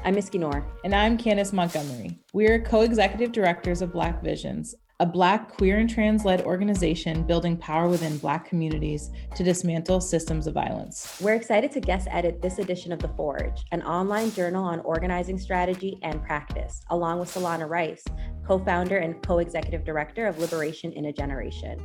I'm Miss Noor. And I'm Candace Montgomery. We're co-executive directors of Black Visions, a Black queer and trans-led organization building power within Black communities to dismantle systems of violence. We're excited to guest edit this edition of The Forge, an online journal on organizing strategy and practice, along with Solana Rice, co-founder and co-executive director of Liberation in a Generation.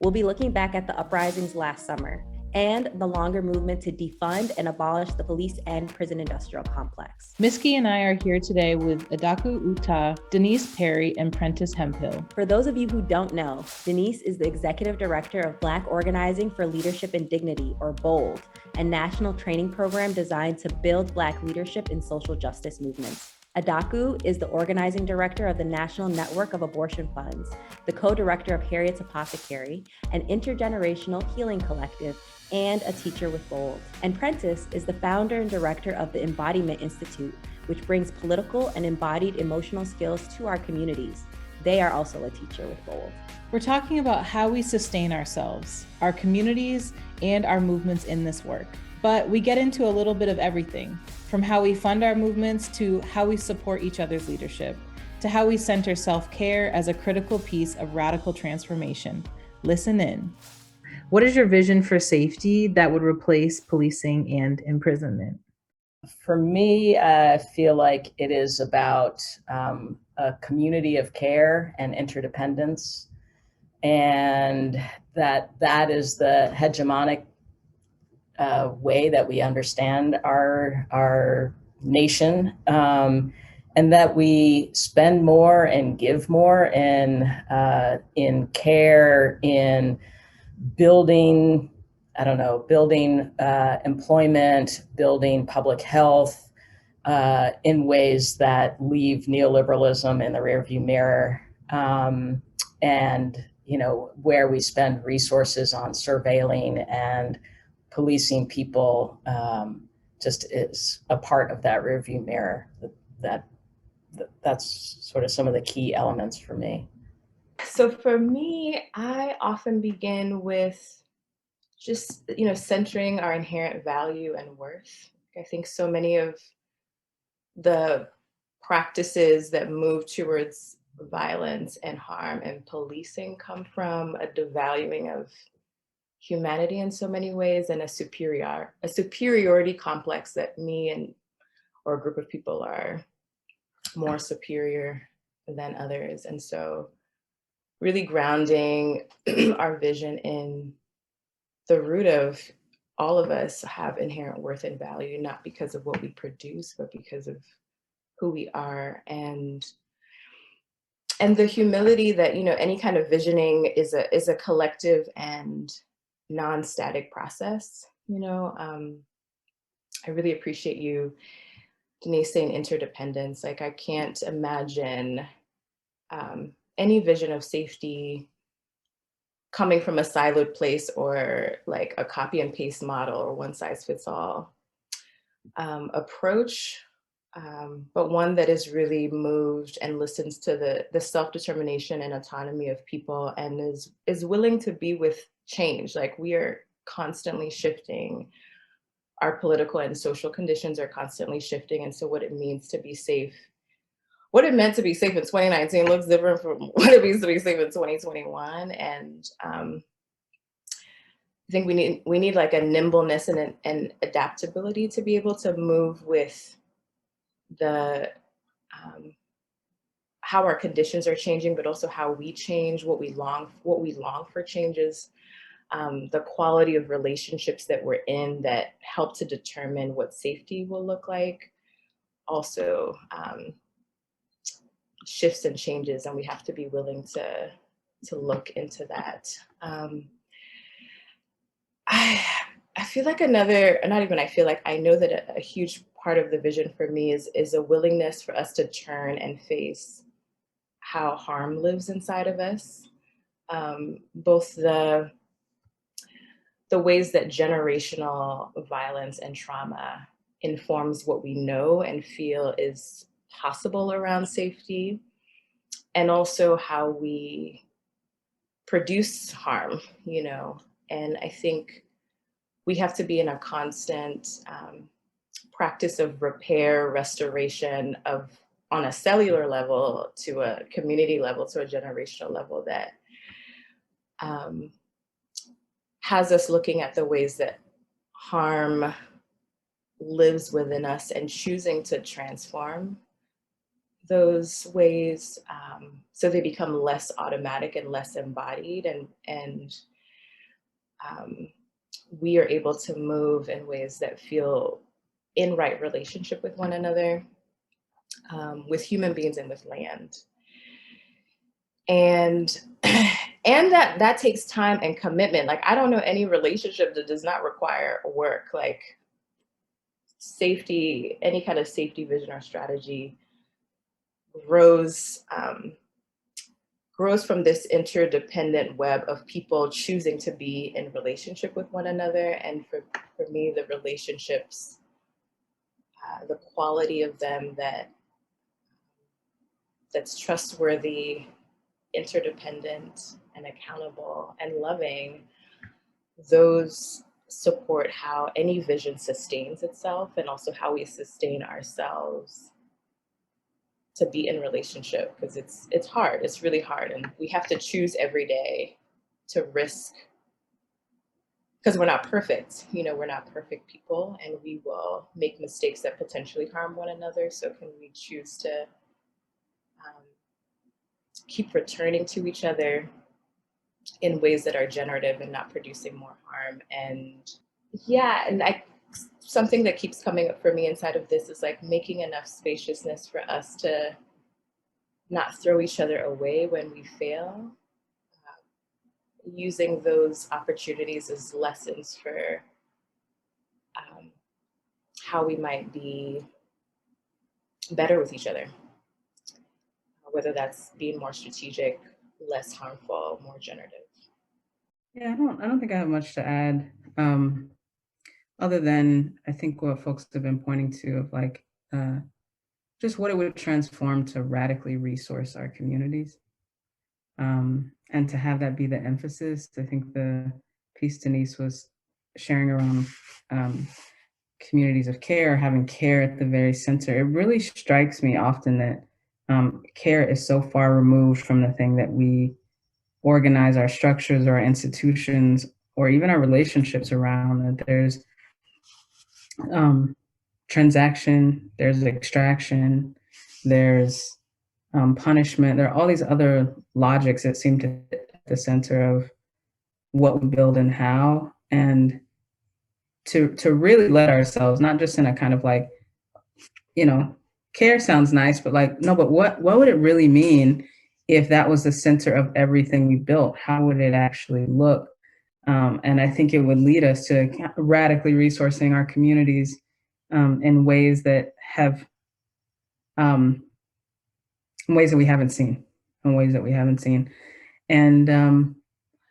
We'll be looking back at the uprisings last summer and the longer movement to defund and abolish the police and prison industrial complex. Miski and I are here today with Adaku Uta, Denise Perry, and Prentice Hemphill. For those of you who don't know, Denise is the executive director of Black Organizing for Leadership and Dignity, or BOLD, a national training program designed to build Black leadership in social justice movements. Adaku is the organizing director of the National Network of Abortion Funds, the co-director of Harriet's Apothecary, an intergenerational healing collective, and a teacher with BOLD. And Prentice is the founder and director of the Embodiment Institute, which brings political and embodied emotional skills to our communities. They are also a teacher with BOLD. We're talking about how we sustain ourselves, our communities, and our movements in this work. But we get into a little bit of everything, from how we fund our movements to how we support each other's leadership, to how we center self-care as a critical piece of radical transformation. Listen in. What is your vision for safety that would replace policing and imprisonment? For me, I feel like it is about a community of care and interdependence, and that is the hegemonic way that we understand our nation, and that we spend more and give more in care, in building employment, building public health, in ways that leave neoliberalism in the rearview mirror, and where we spend resources on surveilling and policing people just is a part of that rearview mirror. That's sort of some of the key elements for me. So for me, I often begin with just, centering our inherent value and worth. I think so many of the practices that move towards violence and harm and policing come from a devaluing of humanity in so many ways, and a superiority complex that me or a group of people are more superior than others. And so really grounding our vision in the root of all of us have inherent worth and value, not because of what we produce, but because of who we are. And the humility that, any kind of visioning is a collective and non-static process. I really appreciate you, Denise, saying interdependence. Like, I can't imagine any vision of safety coming from a siloed place or like a copy and paste model or one size fits all approach, but one that is really moved and listens to the self-determination and autonomy of people, and is willing to be with change. Like, we are constantly shifting. Our political and social conditions are constantly shifting. And so what it means to be safe, what it meant to be safe in 2019 looks different from what it means to be safe in 2021. And I think we need like a nimbleness and an adaptability to be able to move with the how our conditions are changing, but also how we change, what we long for changes, the quality of relationships that we're in that help to determine what safety will look like. Also, shifts and changes, and we have to be willing to look into that. I feel like I know that a huge part of the vision for me is a willingness for us to turn and face how harm lives inside of us, both the ways that generational violence and trauma informs what we know and feel is possible around safety, and also how we produce harm, and I think we have to be in a constant practice of repair, restoration of on a cellular level to a community level to a generational level that has us looking at the ways that harm lives within us and choosing to transform those ways so they become less automatic and less embodied, and we are able to move in ways that feel in right relationship with one another, with human beings and with land. And and that takes time and commitment. Like, I don't know any relationship that does not require work. Like, safety, any kind of safety vision or strategy grows from this interdependent web of people choosing to be in relationship with one another. And for me, the relationships, the quality of them that's trustworthy, interdependent, and accountable and loving, those support how any vision sustains itself, and also how we sustain ourselves to be in relationship, because it's hard. It's really hard, and we have to choose every day to risk, because we're not perfect. We're not perfect people, and we will make mistakes that potentially harm one another. So can we choose to keep returning to each other in ways that are generative and not producing more harm? And something that keeps coming up for me inside of this is like making enough spaciousness for us to not throw each other away when we fail, using those opportunities as lessons for how we might be better with each other, whether that's being more strategic, less harmful, more generative. Yeah, I don't think I have much to add, other than I think what folks have been pointing to of like just what it would transform to radically resource our communities, and to have that be the emphasis. I think the piece Denise was sharing around communities of care, having care at the very center. It really strikes me often that care is so far removed from the thing that we organize our structures or our institutions or even our relationships around, that there's transaction, there's extraction, there's punishment. There are all these other logics that seem to be at the center of what we build and how, and to really let ourselves, not just in a kind of like, care sounds nice, but like, no, but what would it really mean if that was the center of everything we built? How would it actually look? And I think it would lead us to radically resourcing our communities in ways that have, in ways that we haven't seen, And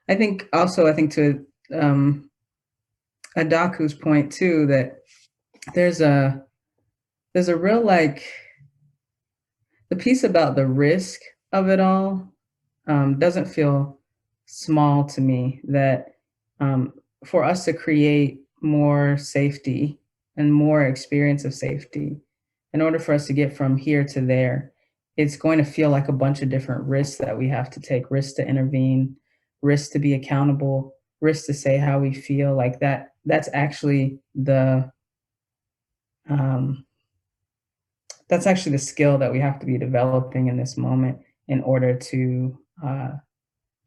I think to Adaku's point too, that there's a real, like, the piece about the risk of it all doesn't feel small to me, that for us to create more safety and more experience of safety, in order for us to get from here to there, it's going to feel like a bunch of different risks that we have to take, risks to intervene, risks to be accountable, risks to say how we feel. Like that's actually the skill that we have to be developing in this moment in order to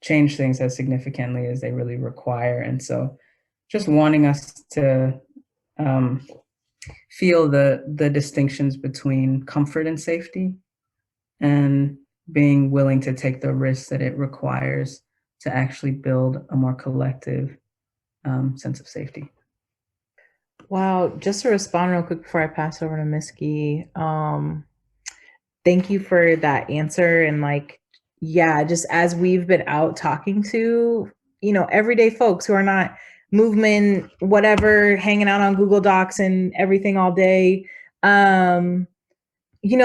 change things as significantly as they really require. And so just wanting us to feel the distinctions between comfort and safety, and being willing to take the risks that it requires to actually build a more collective sense of safety. Wow, just to respond real quick before I pass over to Miski, thank you for that answer. And just as we've been out talking to, everyday folks who are not movement, whatever, hanging out on Google Docs and everything all day,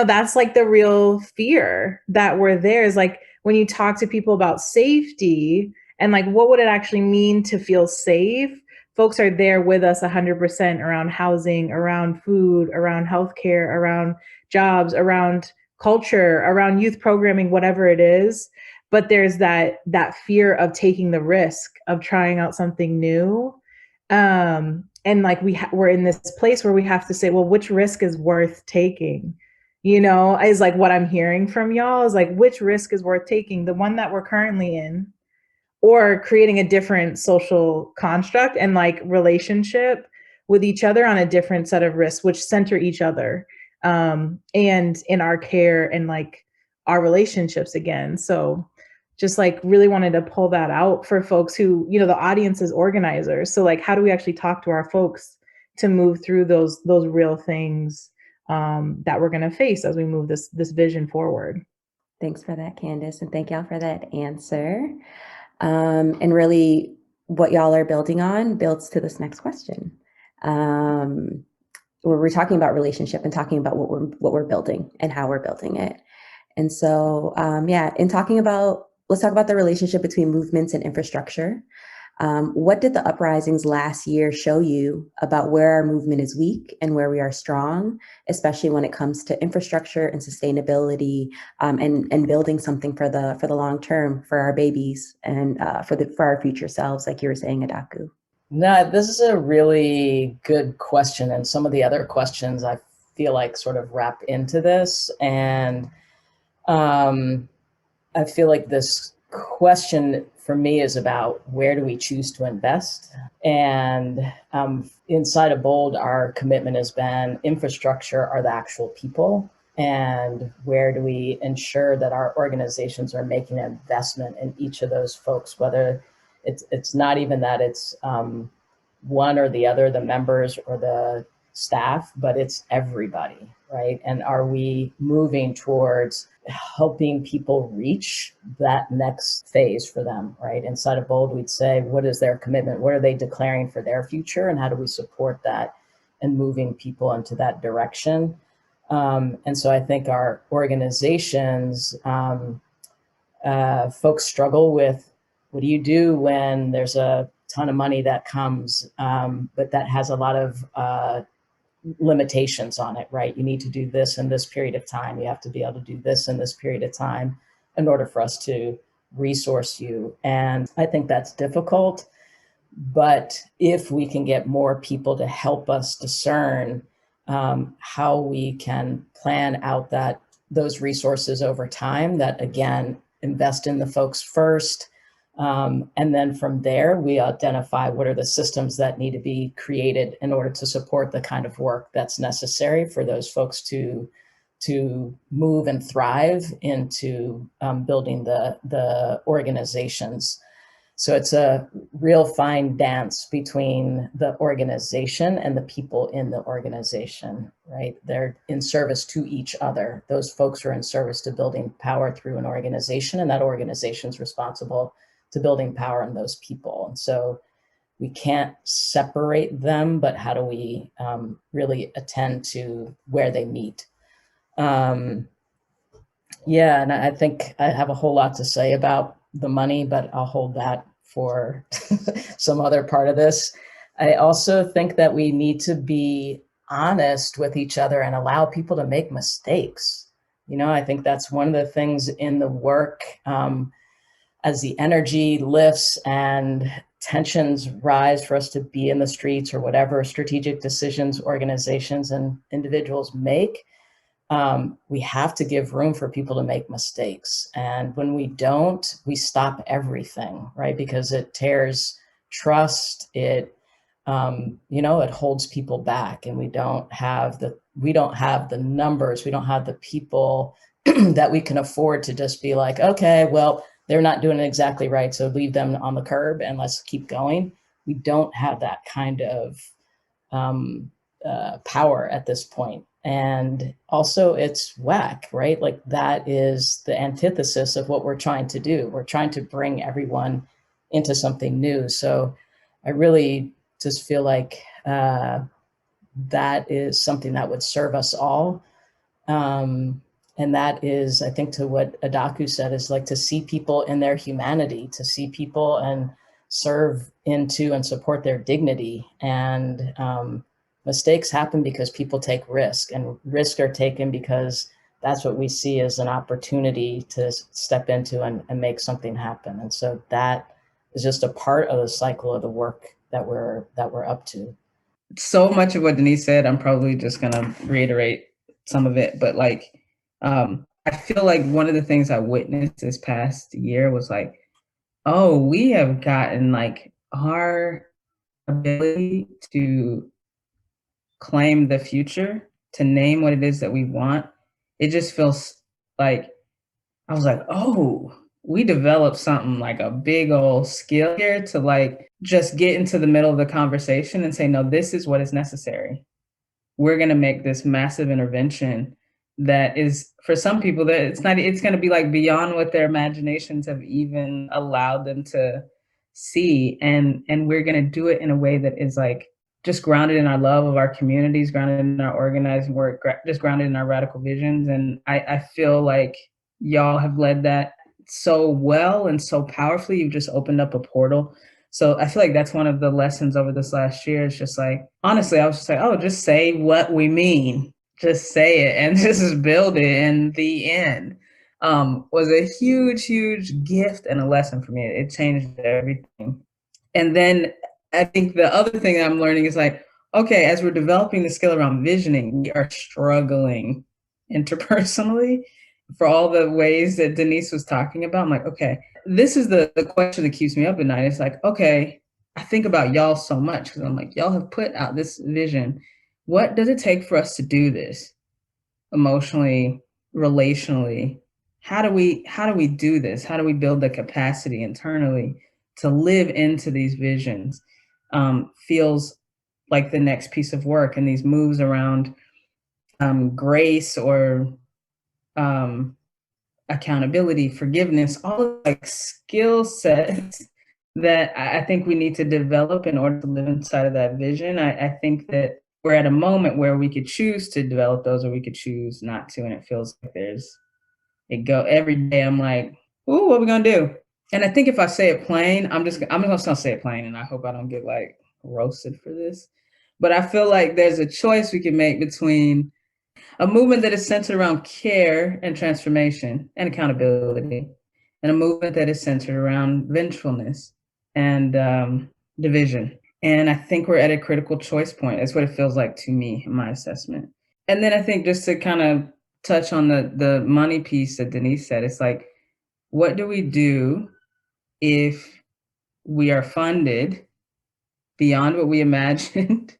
that's like the real fear that we're there, is like when you talk to people about safety and like what would it actually mean to feel safe, folks are there with us 100% around housing, around food, around healthcare, around jobs, around culture, around youth programming, whatever it is. But there's that fear of taking the risk of trying out something new. And like we're in this place where we have to say, well, which risk is worth taking? You know, is like what I'm hearing from y'all is like, which risk is worth taking? The one that we're currently in, or creating a different social construct and like relationship with each other on a different set of risks, which center each other and in our care and like our relationships again. So just like really wanted to pull that out for folks who, you know, the audience is organizers. So like, how do we actually talk to our folks to move through those real things that we're going to face as we move this vision forward? Thanks for that, Candace, and thank y'all for that answer. And really, what y'all are building on builds to this next question. Where we're talking about relationship and talking about what we're building and how we're building it. And so, in talking about, let's talk about the relationship between movements and infrastructure. What did the uprisings last year show you about where our movement is weak and where we are strong, especially when it comes to infrastructure and sustainability, and building something for the long term for our babies and for our future selves, like you were saying, Adaku? No, this is a really good question, and some of the other questions I feel like sort of wrap into this, and I feel like this question for me is about where do we choose to invest? And inside of BOLD, our commitment has been infrastructure are the actual people. And where do we ensure that our organizations are making an investment in each of those folks, whether it's not even that it's one or the other, the members or the staff, but it's everybody, right? And are we moving towards helping people reach that next phase for them, right? Inside of BOLD, we'd say, what is their commitment? What are they declaring for their future? And how do we support that and moving people into that direction? And so I think our organizations, folks struggle with, what do you do when there's a ton of money that comes, but that has a lot of limitations on it, right? You need to do this in this period of time. You have to be able to do this in this period of time in order for us to resource you. And I think that's difficult. But if we can get more people to help us discern how we can plan out those resources over time, that again, invest in the folks first, and then from there, we identify what are the systems that need to be created in order to support the kind of work that's necessary for those folks to move and thrive into building the organizations. So it's a real fine dance between the organization and the people in the organization, right? They're in service to each other. Those folks are in service to building power through an organization, and that organization is responsible to building power in those people. And so we can't separate them, but how do we really attend to where they meet? And I think I have a whole lot to say about the money, but I'll hold that for some other part of this. I also think that we need to be honest with each other and allow people to make mistakes. You know, I think that's one of the things in the work, as the energy lifts and tensions rise for us to be in the streets or whatever strategic decisions organizations and individuals make, we have to give room for people to make mistakes. And when we don't, we stop everything, right? Because it tears trust, it holds people back, and we don't have the numbers, we don't have the people that we can afford to just be like, okay, well, they're not doing it exactly right, so leave them on the curb and let's keep going. We don't have that kind of power at this point. And also it's whack, right? Like that is the antithesis of what we're trying to do. We're trying to bring everyone into something new. So I really just feel like that is something that would serve us all. And that is, I think, to what Adaku said, is like to see people in their humanity, to see people and serve into and support their dignity. And mistakes happen because people take risk, and risks are taken because that's what we see as an opportunity to step into and make something happen. And so that is just a part of the cycle of the work that we're up to. So much of what Denise said, I'm probably just gonna reiterate some of it, but like, I feel like one of the things I witnessed this past year was like, oh, we have gotten like our ability to claim the future, to name what it is that we want. It just feels like, I was like, oh, we developed something like a big old skill here to like just get into the middle of the conversation and say, no, this is what is necessary. We're going to make this massive intervention that is, for some people, that it's going to be like beyond what their imaginations have even allowed them to see. And we're going to do it in a way that is like just grounded in our love of our communities, grounded in our organizing work, just grounded in our radical visions. And I feel like y'all have led that so well and so powerfully. You've just opened up a portal. So I feel like that's one of the lessons over this last year. It's just like, honestly, I was just like, oh, just say what we mean. Just say it and just build it. And the end was a huge, huge gift and a lesson for me. It changed everything. And then I think the other thing that I'm learning is like, okay, as we're developing the skill around visioning, we are struggling interpersonally for all the ways that Denise was talking about. I'm like, okay, this is the question that keeps me up at night. It's like, okay, I think about y'all so much because I'm like, y'all have put out this vision. What does it take for us to do this emotionally, relationally? How do we do this? How do we build the capacity internally to live into these visions? Feels like the next piece of work, and these moves around grace or accountability, forgiveness, all of like skill sets that I think we need to develop in order to live inside of that vision. I think that we're at a moment where we could choose to develop those or we could choose not to. And it feels like every day I'm like, ooh, what are we gonna do? And I think if I say it plain, I'm just gonna say it plain, and I hope I don't get like roasted for this. But I feel like there's a choice we can make between a movement that is centered around care and transformation and accountability, and a movement that is centered around vengefulness and division. And I think we're at a critical choice point. That's what it feels like to me in my assessment. And then I think just to kind of touch on the money piece that Denise said, it's like, what do we do if we are funded beyond what we imagined?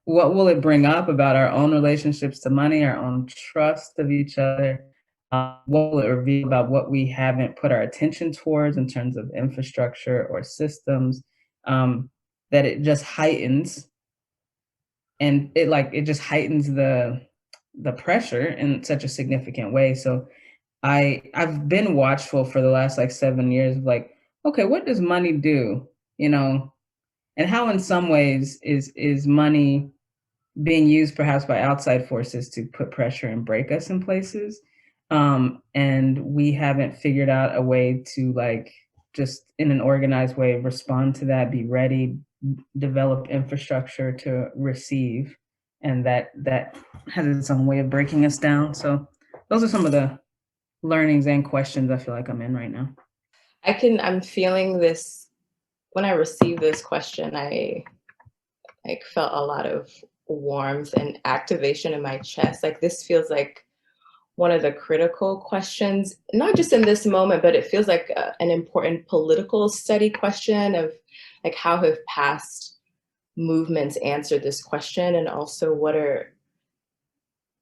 What will it bring up about our own relationships to money, our own trust of each other? What will it reveal about what we haven't put our attention towards in terms of infrastructure or systems? That it just heightens, and it just heightens the pressure in such a significant way. So I've been watchful for the last like 7 years of like, okay, what does money do? And how in some ways is money being used perhaps by outside forces to put pressure and break us in places. And we haven't figured out a way to like, just in an organized way, respond to that, be ready, develop infrastructure to receive. And that has its own way of breaking us down. So those are some of the learnings and questions I feel like I'm in right now. I'm feeling this, when I received this question, I like felt a lot of warmth and activation in my chest. Like this feels like one of the critical questions, not just in this moment, but it feels like an important political study question of like how have past movements answered this question, and also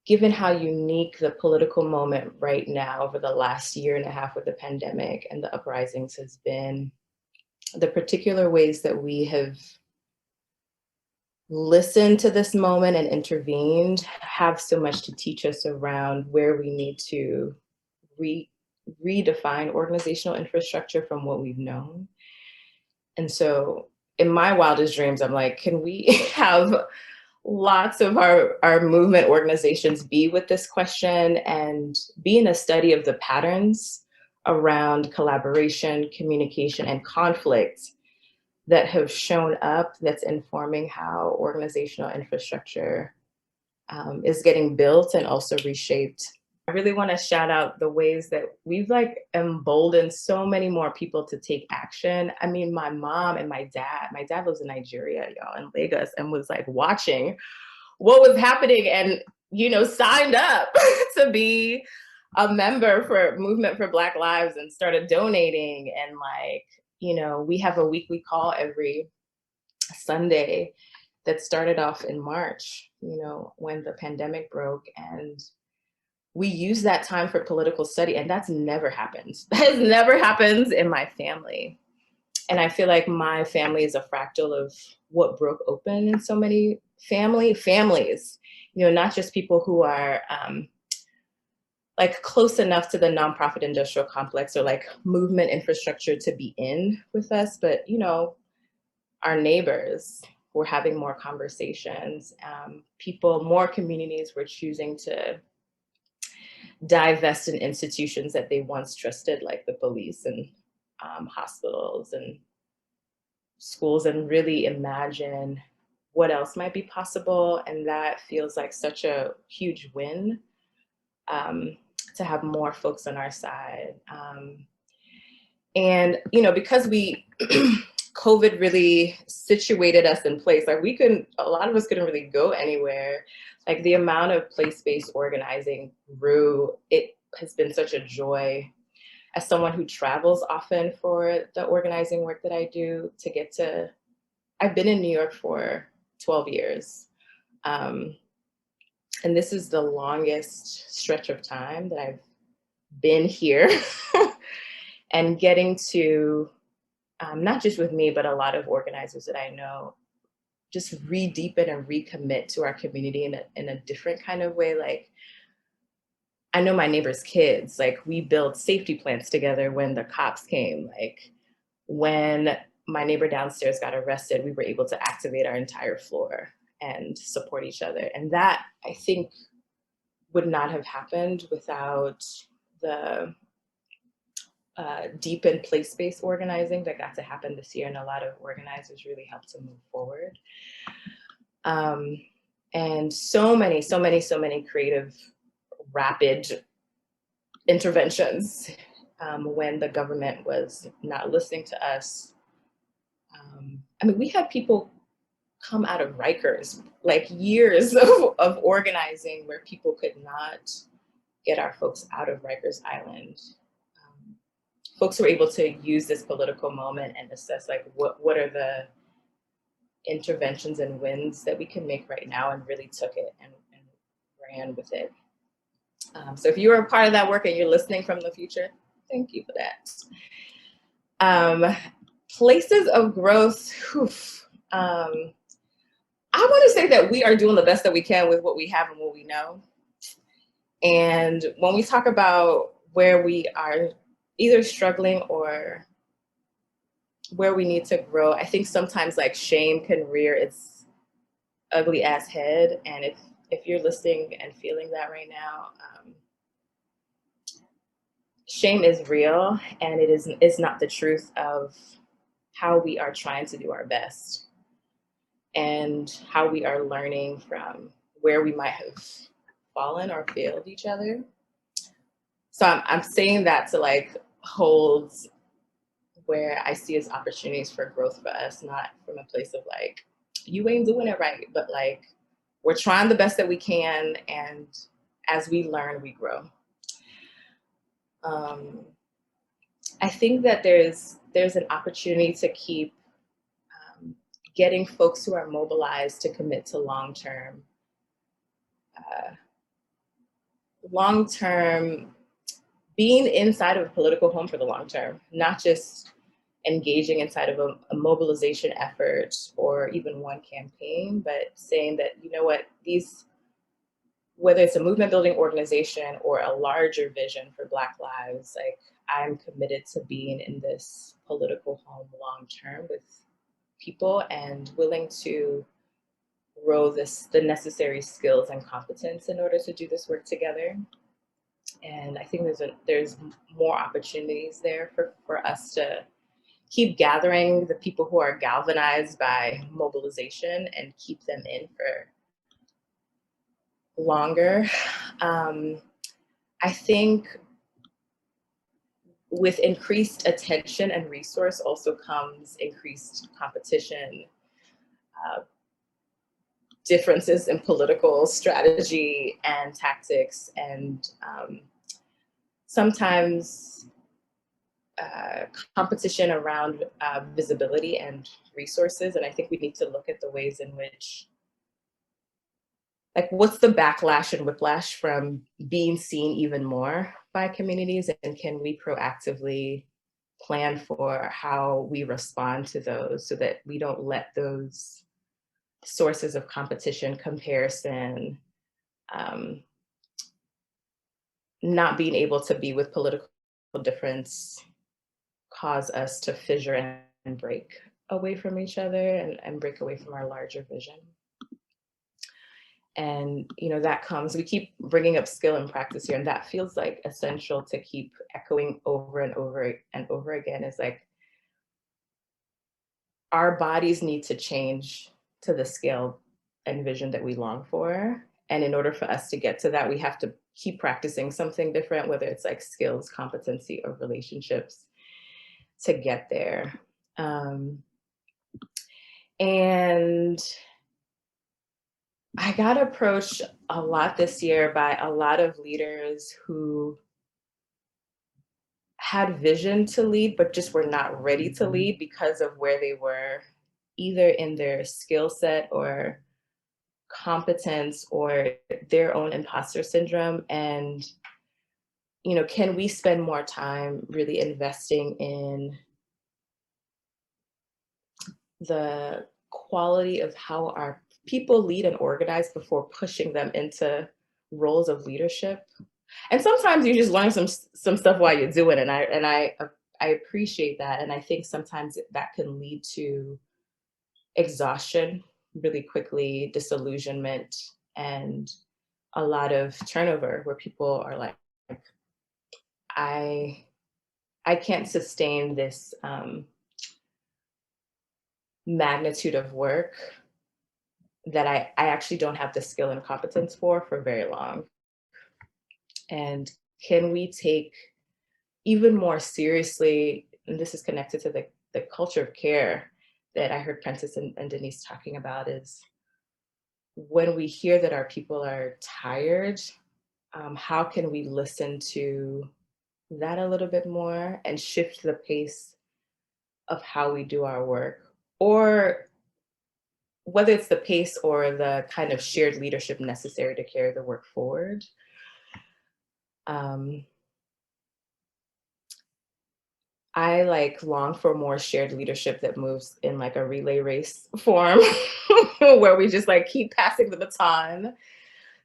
given how unique the political moment right now over the last year and a half with the pandemic and the uprisings has been, the particular ways that we have listened to this moment and intervened have so much to teach us around where we need to redefine organizational infrastructure from what we've known. And so in my wildest dreams, I'm like, can we have lots of our movement organizations be with this question and be in a study of the patterns around collaboration, communication, and conflict that have shown up that's informing how organizational infrastructure is getting built and also reshaped. I really want to shout out the ways that we've like emboldened so many more people to take action. I mean, my mom and my dad lives in Nigeria, y'all, in Lagos, and was like watching what was happening and, signed up to be a member for Movement for Black Lives and started donating. And we have a weekly call every Sunday that started off in March, when the pandemic broke. And we use that time for political study, and that's never happened. That has never happened in my family. And I feel like my family is a fractal of what broke open in so many families, not just people who are like close enough to the nonprofit industrial complex or like movement infrastructure to be in with us, but our neighbors were having more conversations. More communities were choosing to divest in institutions that they once trusted, like the police and hospitals and schools, and really imagine what else might be possible. And that feels like such a huge win, to have more folks on our side. And, because COVID really situated us in place, like a lot of us couldn't really go anywhere. Like the amount of place-based organizing grew. It has been such a joy as someone who travels often for the organizing work that I do I've been in New York for 12 years. And this is the longest stretch of time that I've been here. And getting to, not just with me, but a lot of organizers that I know, just re-deepen and recommit to our community in a different kind of way. Like, I know my neighbor's kids, like we built safety plans together when the cops came. Like when my neighbor downstairs got arrested, we were able to activate our entire floor and support each other. And that, I think, would not have happened without the deep and place-based organizing that got to happen this year, and a lot of organizers really helped to move forward. And so many creative, rapid interventions when the government was not listening to us. We had people come out of Rikers, like years of organizing where people could not get our folks out of Rikers Island. Folks were able to use this political moment and assess like what are the interventions and wins that we can make right now, and really took it and ran with it. So if you are a part of that work and you're listening from the future, thank you for that. Places of growth. I want to say that we are doing the best that we can with what we have and what we know. And when we talk about where we are either struggling or where we need to grow, I think sometimes like shame can rear its ugly ass head. And if you're listening and feeling that right now, shame is real, and it's not the truth of how we are trying to do our best and how we are learning from where we might have fallen or failed each other. So I'm saying that to like hold where I see as opportunities for growth for us, not from a place of like, you ain't doing it right, but like, we're trying the best that we can, and as we learn, we grow. I think that there's an opportunity to keep getting folks who are mobilized to commit to long-term being inside of a political home for the long term, not just engaging inside of a mobilization effort or even one campaign, but saying that, you know what, whether it's a movement building organization or a larger vision for Black lives, like I'm committed to being in this political home long term with people and willing to grow the necessary skills and competence in order to do this work together. And I think there's more opportunities there for us to keep gathering the people who are galvanized by mobilization and keep them in for longer. I think with increased attention and resource also comes increased competition, differences in political strategy and tactics, and sometimes competition around visibility and resources. And I think we need to look at the ways in which, like, what's the backlash and whiplash from being seen even more by communities, and can we proactively plan for how we respond to those so that we don't let those sources of competition, comparison, not being able to be with political difference cause us to fissure and break away from each other and break away from our larger vision. And that comes, we keep bringing up skill and practice here, and that feels like essential to keep echoing over and over and over again, is like, our bodies need to change to the scale and vision that we long for. And in order for us to get to that, we have to keep practicing something different, whether it's like skills, competency, or relationships to get there. And I got approached a lot this year by a lot of leaders who had vision to lead, but just were not ready to lead because of where they were, either in their skill set or competence or their own imposter syndrome. And, can we spend more time really investing in the quality of how our people lead and organize before pushing them into roles of leadership? And sometimes you just learn some stuff while you're doing it, and I appreciate that. And I think sometimes that can lead to exhaustion really quickly, disillusionment, and a lot of turnover where people are like, I can't sustain this magnitude of work that I actually don't have the skill and competence for very long. And can we take even more seriously, and this is connected to the culture of care that I heard Prentice and Denise talking about, is when we hear that our people are tired, how can we listen to that a little bit more and shift the pace of how we do our work? Or whether it's the pace or the kind of shared leadership necessary to carry the work forward. I long for more shared leadership that moves in like a relay race form where we just keep passing the baton,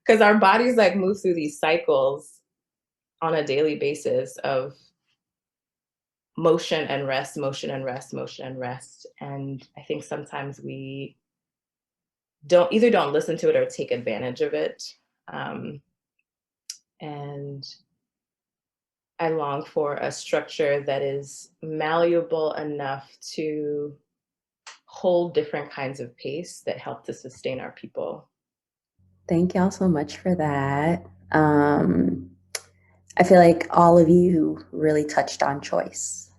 because our bodies move through these cycles on a daily basis of motion and rest, motion and rest, motion and rest. And I think sometimes we don't listen to it or take advantage of it. And I long for a structure that is malleable enough to hold different kinds of pace that help to sustain our people. Thank y'all so much for that. I feel like all of you really touched on choice,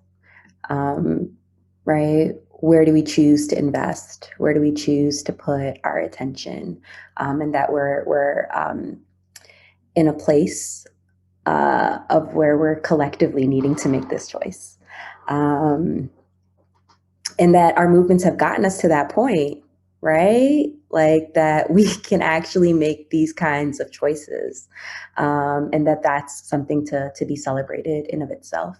right? Where do we choose to invest? Where do we choose to put our attention? And that we're in a place of where we're collectively needing to make this choice. And that our movements have gotten us to that point, right? Like that we can actually make these kinds of choices, and that's something to be celebrated in of itself.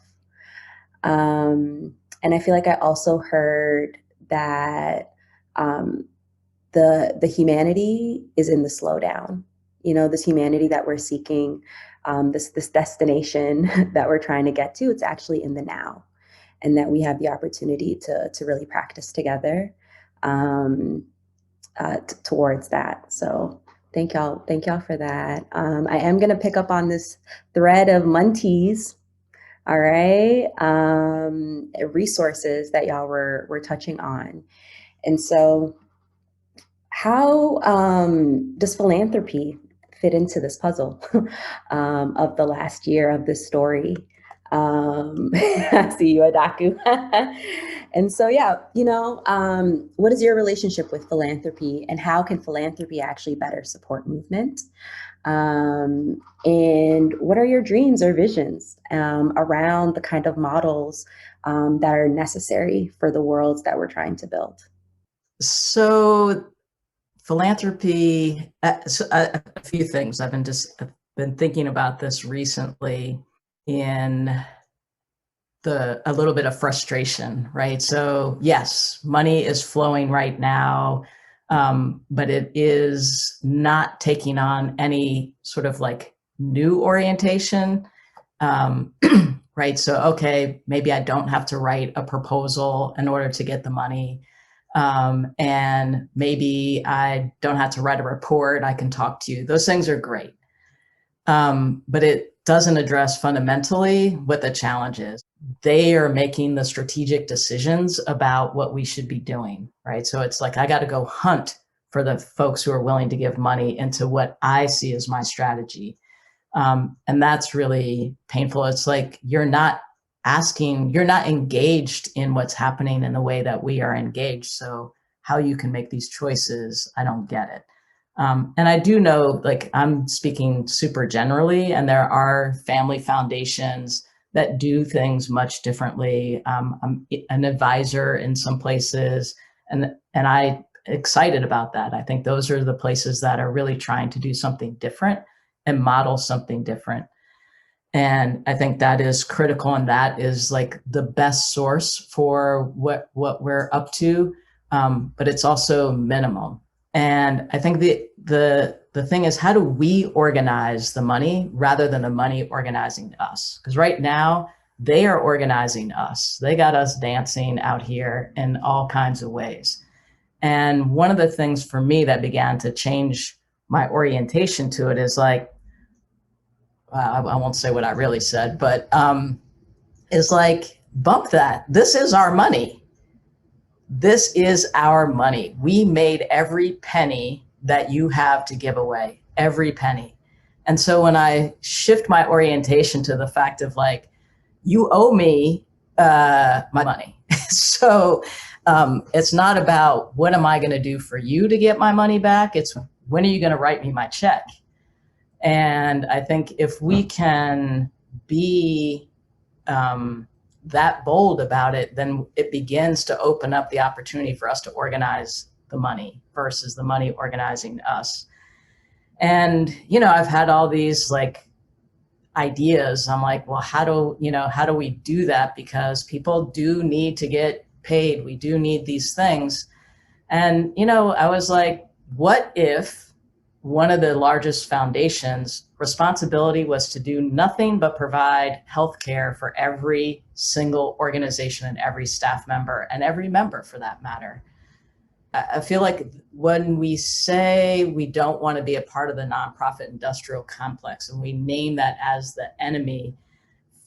And I feel like I also heard that the humanity is in the slowdown. This humanity that we're seeking, this destination that we're trying to get to, it's actually in the now, and that we have the opportunity to really practice together towards that. So thank y'all for that. I am going to pick up on this thread of Muntees All right. Resources that y'all were touching on. And so how does philanthropy fit into this puzzle of the last year of this story? I see you, Adaku. And so, yeah, what is your relationship with philanthropy, and how can philanthropy actually better support movement? And what are your dreams or visions around the kind of models that are necessary for the worlds that we're trying to build? So philanthropy, a few things. I've been thinking about this recently in a little bit of frustration, right? So yes, money is flowing right now, but it is not taking on any sort of like new orientation, right? So, okay, maybe I don't have to write a proposal in order to get the money. And maybe I don't have to write a report. I can talk to you. Those things are great. But it doesn't address fundamentally what the challenge is. They are making the strategic decisions about what we should be doing, right? So it's like, I got to go hunt for the folks who are willing to give money into what I see as my strategy. And that's really painful. It's like, you're not engaged in what's happening in the way that we are engaged. So how you can make these choices, I don't get it. And I do know, like, I'm speaking super generally, and there are family foundations that do things much differently. I'm an advisor in some places, and I'm excited about that. I think those are the places that are really trying to do something different and model something different. And I think that is critical, and that is like the best source for what we're up to. But it's also minimum. And I think the thing is, how do we organize the money rather than the money organizing us? Because right now they are organizing us. They got us dancing out here in all kinds of ways. And one of the things for me that began to change my orientation to it is like, I won't say what I really said, but is like, bump that. This is our money. This is our money. We made every penny that you have to give away, every penny. And so when I shift my orientation to the fact of like, you owe me my money. So it's not about what am I going to do for you to get my money back? It's when are you going to write me my check? And I think if we can be that bold about it, then it begins to open up the opportunity for us to organize the money versus the money organizing us. And, I've had all these like ideas. I'm like, well, how do we do that? Because people do need to get paid. We do need these things. And, I was like, what if one of the largest foundations' responsibility was to do nothing but provide healthcare for every single organization and every staff member and every member for that matter? I feel like when we say we don't want to be a part of the nonprofit industrial complex and we name that as the enemy,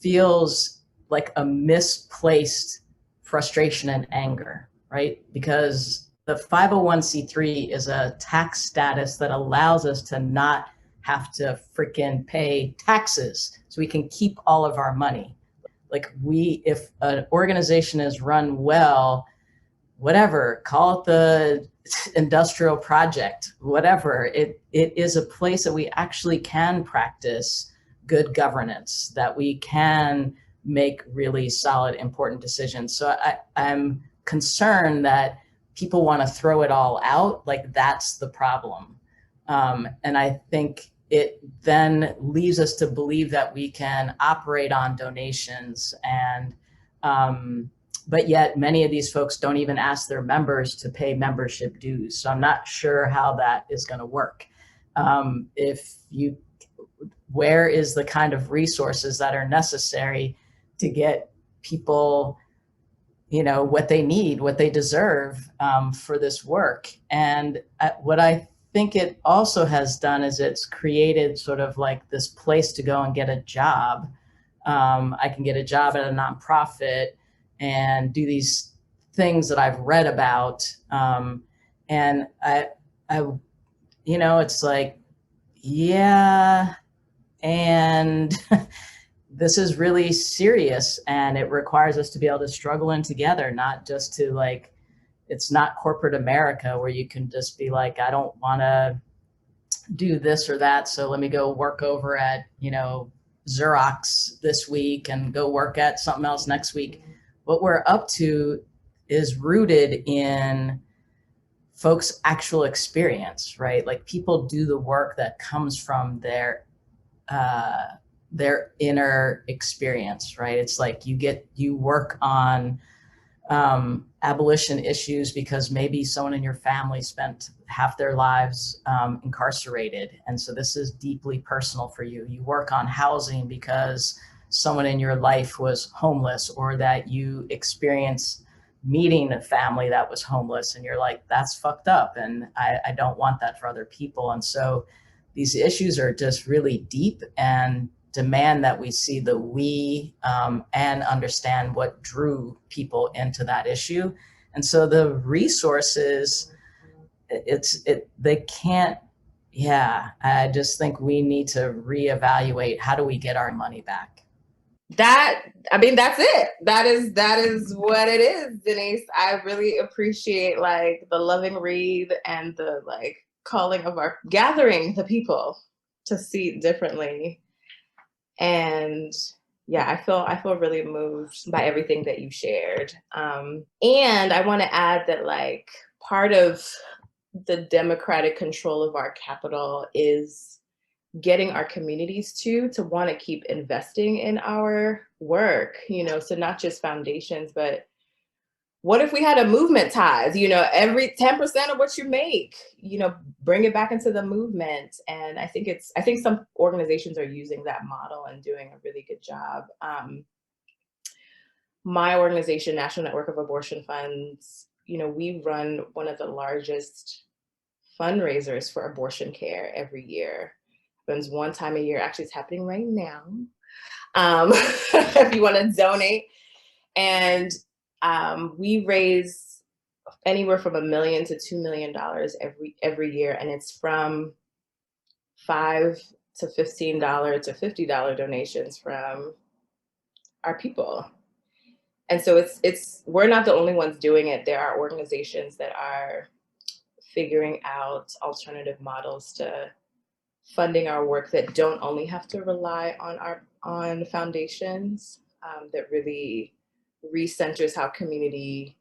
feels like a misplaced frustration and anger, right? Because the 501c3 is a tax status that allows us to not have to freaking pay taxes, so we can keep all of our money. Like if an organization is run well, whatever, call it the industrial project, whatever, it is a place that we actually can practice good governance, that we can make really solid, important decisions. So I'm concerned that people want to throw it all out, like that's the problem. And I think it then leaves us to believe that we can operate on donations, and but yet many of these folks don't even ask their members to pay membership dues. So I'm not sure how that is going to work. Where is the kind of resources that are necessary to get people what they need, what they deserve for this work? And what I think it also has done is it's created sort of like this place to go and get a job I can get a job at a nonprofit and do these things that I've read about. And it's like, yeah, and this is really serious, and it requires us to be able to struggle in together, not just to like, it's not corporate America where you can just be like, I don't want to do this or that, so let me go work over at, Xerox this week and go work at something else next week. What we're up to is rooted in folks' actual experience, right? Like, people do the work that comes from their inner experience, right? It's like you work on abolition issues because maybe someone in your family spent half their lives incarcerated. And so this is deeply personal for you. You work on housing because someone in your life was homeless, or that you experience meeting a family that was homeless, and you're like, that's fucked up, and I don't want that for other people. And so these issues are just really deep and demand that we see the we and understand what drew people into that issue. And so the resources, they can't, I just think we need to reevaluate, how do we get our money back? That's it. That is what it is, Denise. I really appreciate like the loving read and the like calling of our gathering the people to see it differently. And yeah, I feel really moved by everything that you shared. And I want to add that like part of the democratic control of our capital is getting our communities to want to keep investing in our work, so not just foundations, but what if we had a movement ties, every 10% of what you make, bring it back into the movement. And I think some organizations are using that model and doing a really good job. My organization, National Network of Abortion Funds, we run one of the largest fundraisers for abortion care every year. It happens one time a year. Actually, it's happening right now. If you want to donate. And we raise anywhere from $1 million to $2 million every year, and it's from $5 to $15 to $50 donations from our people. And so we're not the only ones doing it. There are organizations that are figuring out alternative models to funding our work that don't only have to rely on foundations, that really recenters how community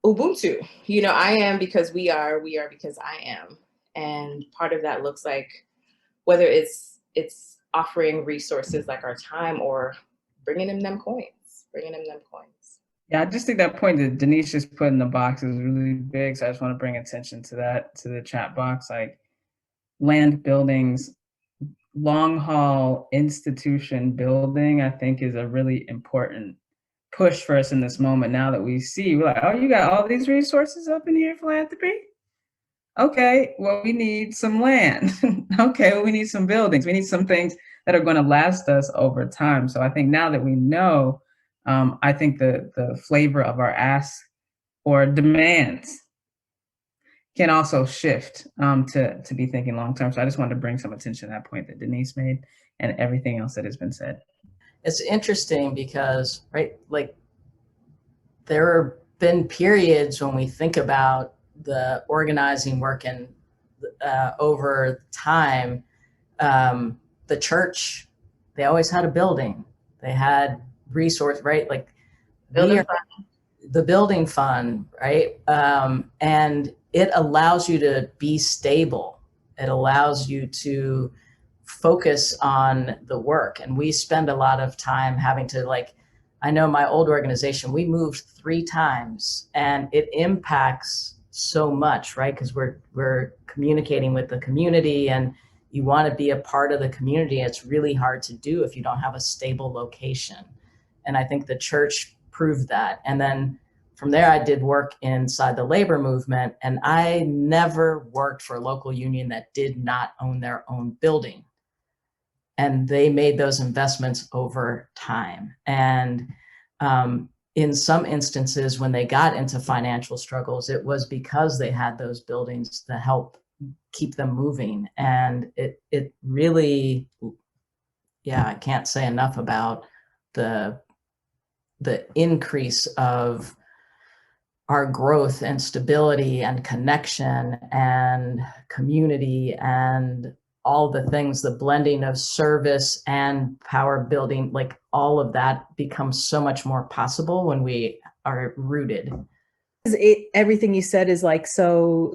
Ubuntu. I am because we are because I am. And part of that looks like whether it's offering resources like our time or bringing them coins. Yeah, I just think that point that Denise just put in the box is really big. So I just want to bring attention to that, to the chat box. Like, land buildings, long haul institution building, I think is a really important push for us in this moment. Now that we see, we're like, oh, you got all these resources up in here, philanthropy? Okay, well, we need some land. Okay, well, we need some buildings. We need some things that are going to last us over time. So I think now that we know, I think the flavor of our ask or demands can also shift to be thinking long term. So I just wanted to bring some attention to that point that Denise made and everything else that has been said. It's interesting because, right, like, there have been periods when we think about the organizing work and over time, the church, they always had a building. They had resource, right? Like the building fund, right? And it allows you to be stable. It allows you to focus on the work. And we spend a lot of time having to, like, I know my old organization, we moved 3 times, and it impacts so much, right? Because we're communicating with the community, and you want to be a part of the community. It's really hard to do if you don't have a stable location. And I think the church proved that. And then from there, I did work inside the labor movement, and I never worked for a local union that did not own their own building. and they made those investments over time. And in some instances, when they got into financial struggles, it was because they had those buildings to help keep them moving. And it really, yeah, I can't say enough about the increase of our growth and stability and connection and community and all the things, the blending of service and power building, like all of that becomes so much more possible when we are rooted. Everything you said is like so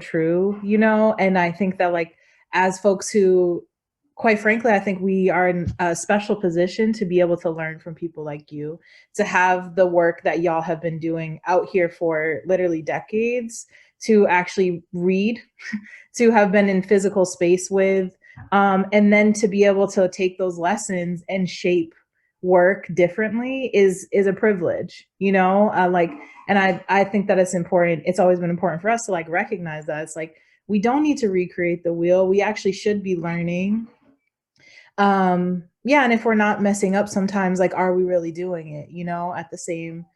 true, you know? And I think that like, as folks who, quite frankly, I think we are in a special position to be able to learn from people like you, to have the work that y'all have been doing out here for literally decades, to actually read, to have been in physical space with, and then to be able to take those lessons and shape work differently is a privilege, you know? And I think that it's important. It's always been important for us to like recognize that it's like, we don't need to recreate the wheel. We actually should be learning. Yeah, and if we're not messing up sometimes, like, are we really doing it, you know, at the same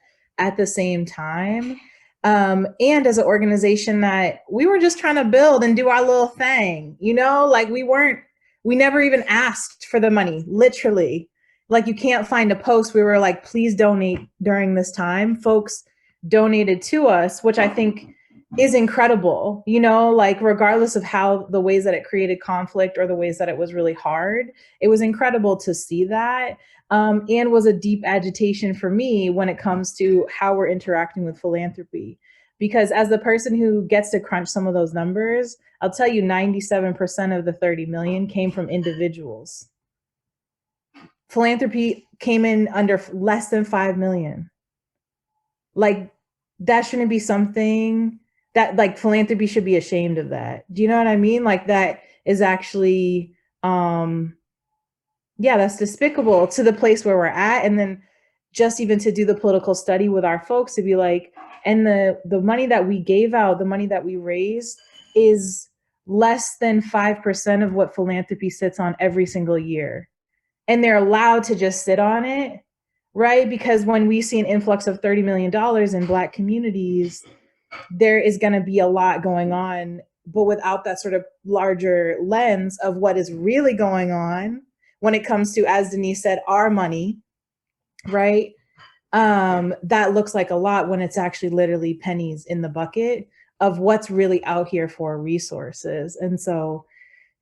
time? And as an organization that we were just trying to build and do our little thing, you know, like we never even asked for the money, literally. Like, you can't find a post. We were like, please donate during this time. Folks donated to us, which I think is incredible, you know, like regardless of how the ways that it created conflict or the ways that it was really hard, it was incredible to see that, and was a deep agitation for me when it comes to how we're interacting with philanthropy. Because as the person who gets to crunch some of those numbers, I'll tell you 97% of the 30 million came from individuals. Philanthropy came in under less than 5 million. Like, that shouldn't be something that like philanthropy should be ashamed of. That, do you know what I mean? Like, that is actually yeah, that's despicable to the place where we're at. And then just even to do the political study with our folks to be like, and the money that we gave out, the money that we raised is less than 5% of what philanthropy sits on every single year, and they're allowed to just sit on it, right? Because when we see an influx of $30 million in Black communities, there is going to be a lot going on, but without that sort of larger lens of what is really going on when it comes to, as Denise said, our money, right? That looks like a lot when it's actually literally pennies in the bucket of what's really out here for resources. And so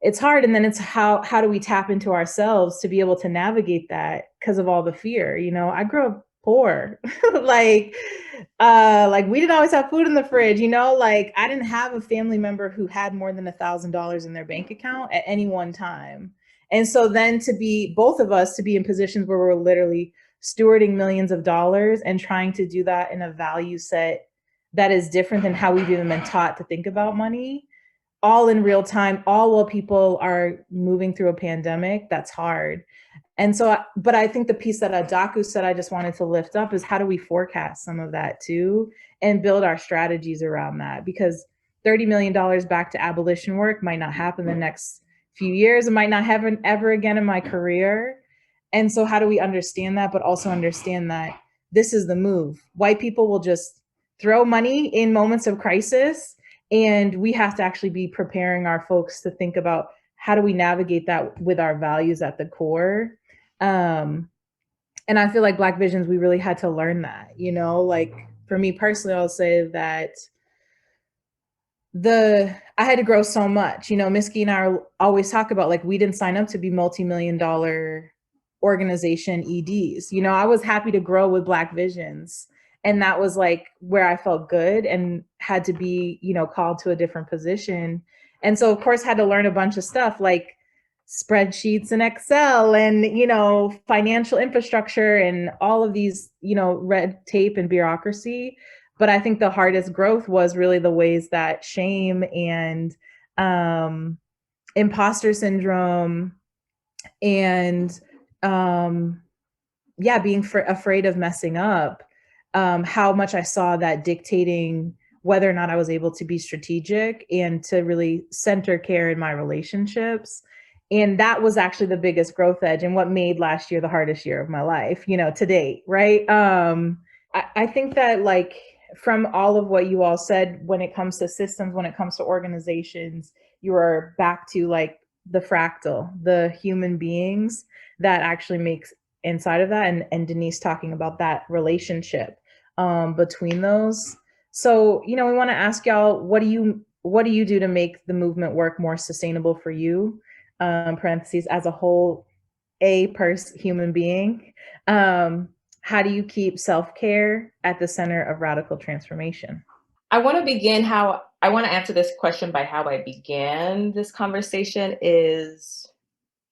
it's hard. And then it's how do we tap into ourselves to be able to navigate that because of all the fear? You know, I grew up poor. like we didn't always have food in the fridge, you know, like I didn't have a family member who had more than $1,000 in their bank account at any one time. And so then to be both of us to be in positions where we're literally stewarding millions of dollars and trying to do that in a value set that is different than how we've even been taught to think about money, all in real time, all while people are moving through a pandemic, that's hard. And so, but I think the piece that Adaku said I just wanted to lift up is how do we forecast some of that too and build our strategies around that? Because $30 million back to abolition work might not happen the next few years. It might not happen ever again in my career. And so how do we understand that, but also understand that this is the move? White people will just throw money in moments of crisis, and we have to actually be preparing our folks to think about how do we navigate that with our values at the core. And I feel like Black Visions, we really had to learn that, you know, like for me personally, I'll say that I had to grow so much, you know, Miski and I always talk about like, we didn't sign up to be multi-million-dollar organization EDs. You know, I was happy to grow with Black Visions. And that was like where I felt good and had to be, you know, called to a different position. And so of course had to learn a bunch of stuff like spreadsheets and Excel and, you know, financial infrastructure and all of these, you know, red tape and bureaucracy. But I think the hardest growth was really the ways that shame and imposter syndrome and being afraid of messing up, how much I saw that dictating whether or not I was able to be strategic and to really center care in my relationships And that was actually the biggest growth edge and what made last year the hardest year of my life, to date, right? I think that, like, from all of what you all said, when it comes to systems, when it comes to organizations, you are back to like the fractal, the human beings that actually makes inside of that. And Denise talking about that relationship between those. So, we want to ask y'all, what do you do to make the movement work more sustainable for you? Parentheses, as a whole, human being. How do you keep self-care at the center of radical transformation? I want to answer this question by how I began this conversation is,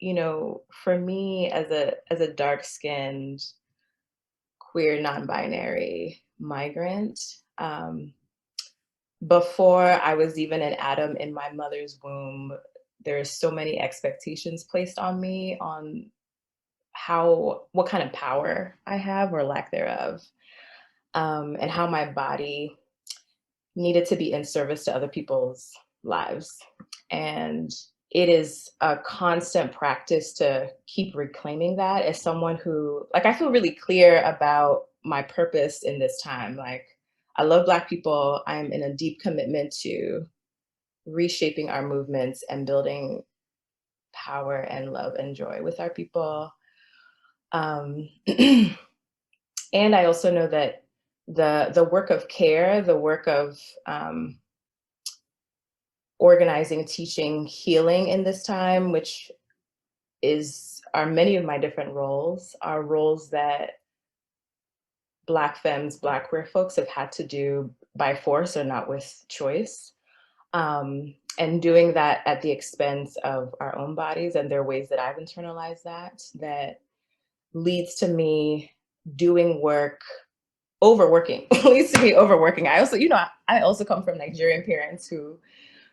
for me as a dark-skinned, queer, non-binary migrant, before I was even an atom in my mother's womb, there's so many expectations placed on me on what kind of power I have or lack thereof, and how my body needed to be in service to other people's lives. And it is a constant practice to keep reclaiming that as someone who, like, I feel really clear about my purpose in this time. Like, I love Black people. I'm in a deep commitment to reshaping our movements and building power and love and joy with our people. And I also know that the work of care, the work of organizing, teaching, healing in this time, which are many of my different roles, are roles that Black femmes, Black queer folks have had to do by force or not with choice. And doing that at the expense of our own bodies. And there are ways that I've internalized that leads to me doing work, overworking, leads to me overworking. I also come from Nigerian parents who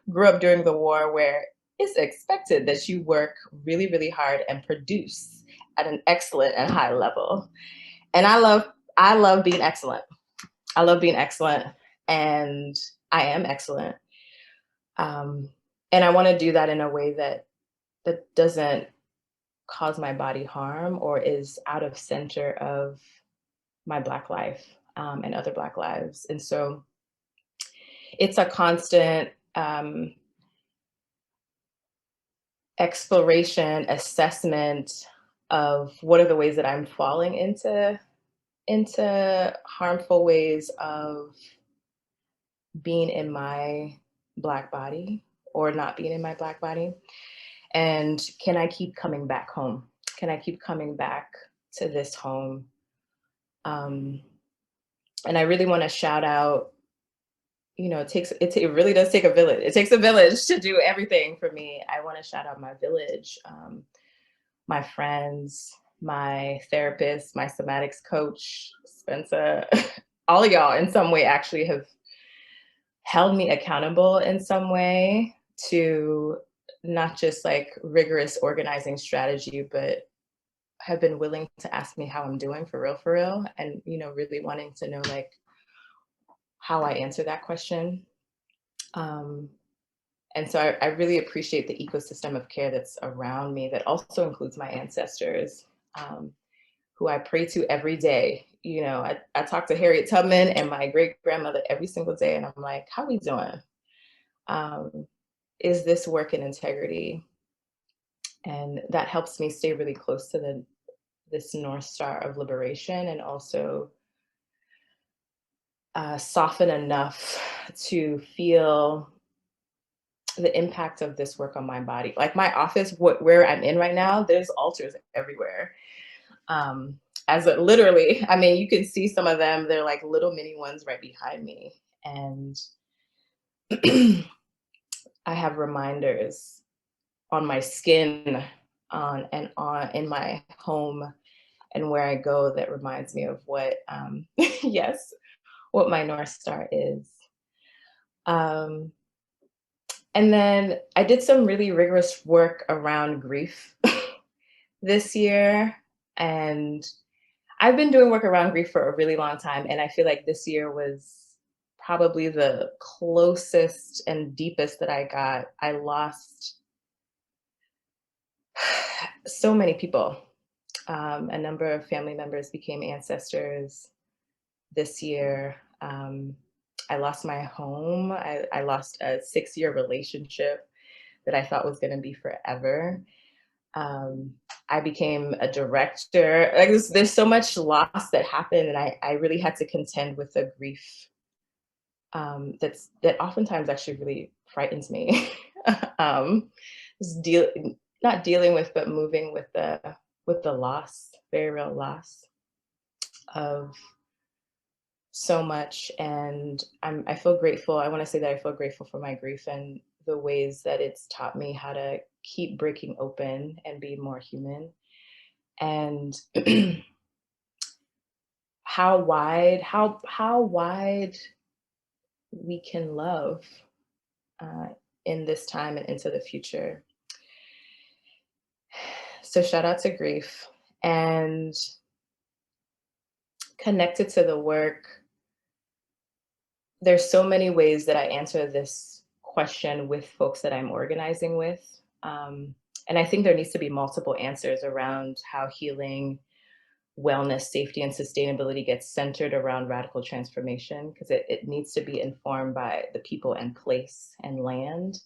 grew up during the war, where it's expected that you work really, really hard and produce at an excellent and high level. And I love being excellent. I love being excellent, and I am excellent. And I want to do that in a way that doesn't cause my body harm or is out of center of my Black life, and other Black lives. And so it's a constant exploration, assessment of what are the ways that I'm falling into harmful ways of being in my Black body or not being in my Black body. And can I keep coming back home? Can I keep coming back to this home? And I really want to shout out, it really does take a village. It takes a village to do everything for me. I want to shout out my village, my friends, my therapist, my somatics coach, Spencer, all of y'all in some way actually have held me accountable in some way to not just like rigorous organizing strategy, but have been willing to ask me how I'm doing for real, and really wanting to know like how I answer that question. And so I really appreciate the ecosystem of care that's around me that also includes my ancestors, who I pray to every day. I talk to Harriet Tubman and my great grandmother every single day, and I'm like, how we doing? Is this work in integrity? And that helps me stay really close to this North Star of liberation, and also soften enough to feel the impact of this work on my body. Like my office, where I'm in right now, there's altars everywhere. Literally, I mean, you can see some of them, they're like little mini ones right behind me. And I have reminders on my skin, in my home and where I go that reminds me of what, yes, what my North Star is. And then I did some really rigorous work around grief this year. And I've been doing work around grief for a really long time. And I feel like this year was probably the closest and deepest that I got. I lost So many people. A number of family members became ancestors this year. I lost my home. I lost a 6-year relationship that I thought was going to be forever. Um, I became a director. Like there's so much loss that happened, and I really had to contend with the grief that oftentimes actually really frightens me. um, just not dealing with, but moving with the loss, very real loss of so much. And I feel grateful. I want to say that I feel grateful for my grief and the ways that it's taught me how to keep breaking open and be more human. And how wide we can love uh, in this time and into the future. So shout out to grief, and connected to the work. There's so many ways that I answer this question with folks that I'm organizing with. And I think there needs to be multiple answers around how healing, wellness, safety, and sustainability gets centered around radical transformation, because it needs to be informed by the people and place and land.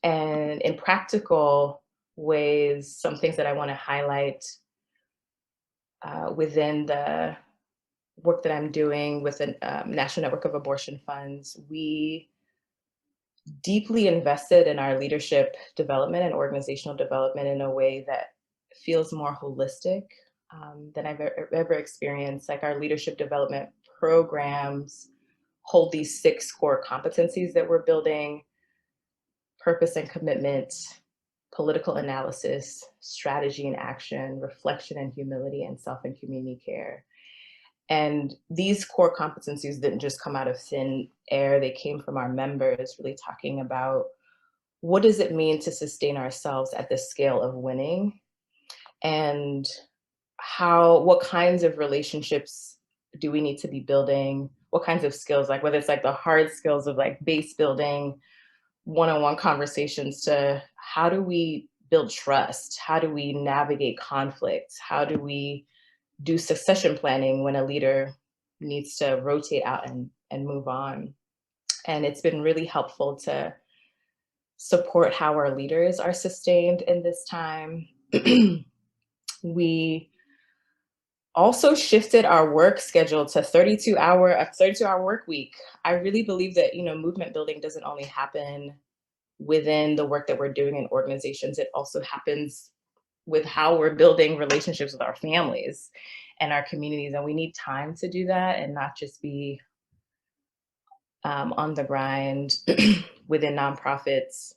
And in practical ways, some things that I want to highlight within the work that I'm doing with the National Network of Abortion Funds, we deeply invested in our leadership development and organizational development in a way that feels more holistic than I've ever experienced. Like our leadership development programs hold these 6 core competencies that we're building: purpose and commitment, political analysis, strategy and action, reflection and humility, and self and community care. And these core competencies didn't just come out of thin air. They came from our members really talking about what does it mean to sustain ourselves at the scale of winning, and what kinds of relationships do we need to be building? What kinds of skills, like whether it's like the hard skills of like base building, one-on-one conversations, to how do we build trust? How do we navigate conflict? How do we do succession planning when a leader needs to rotate out and move on? And it's been really helpful to support how our leaders are sustained in this time. We also shifted our work schedule to a 32-hour work week. I really believe that, movement building doesn't only happen within the work that we're doing in organizations, it also happens with how we're building relationships with our families and our communities. And we need time to do that and not just be on the grind within nonprofits,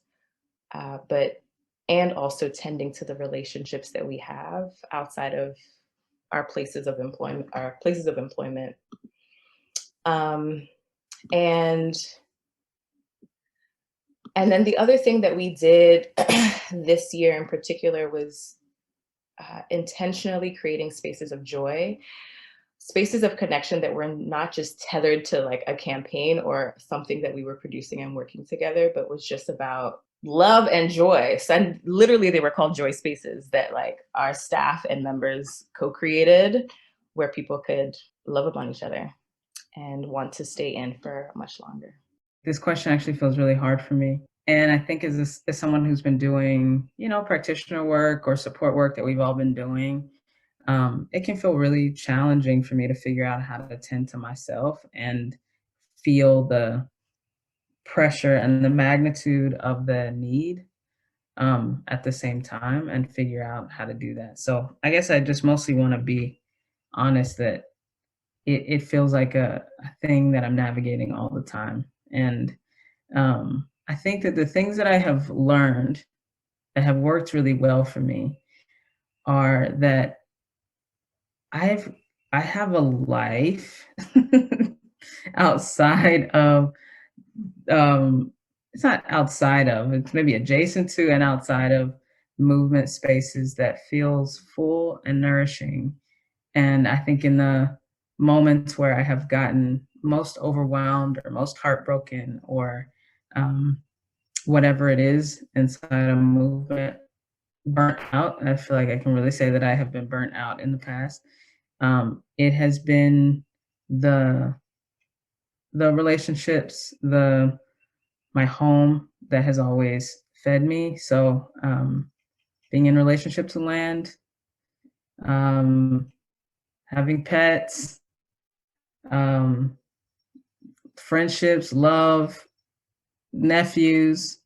and also tending to the relationships that we have outside of our places of employment. And then the other thing that we did this year in particular was intentionally creating spaces of joy, spaces of connection that were not just tethered to like a campaign or something that we were producing and working together, but was just about love and joy. So literally they were called joy spaces that like our staff and members co-created, where people could love upon each other and want to stay in for much longer. This question actually feels really hard for me. And I think as someone who's been doing, practitioner work or support work that we've all been doing, it can feel really challenging for me to figure out how to tend to myself and feel the pressure and the magnitude of the need at the same time and figure out how to do that. So I guess I just mostly want to be honest that it feels like a thing that I'm navigating all the time. And I think that the things that I have learned that have worked really well for me are that I have a life outside of, it's not outside of, it's maybe adjacent to and outside of movement spaces that feels full and nourishing. And I think in the moments where I have gotten most overwhelmed or most heartbroken or whatever it is inside a movement, burnt out. I feel like I can really say that I have been burnt out in the past. It has been the relationships, my home that has always fed me. So being in relationship to land, um, having pets, um, friendships, love, nephews,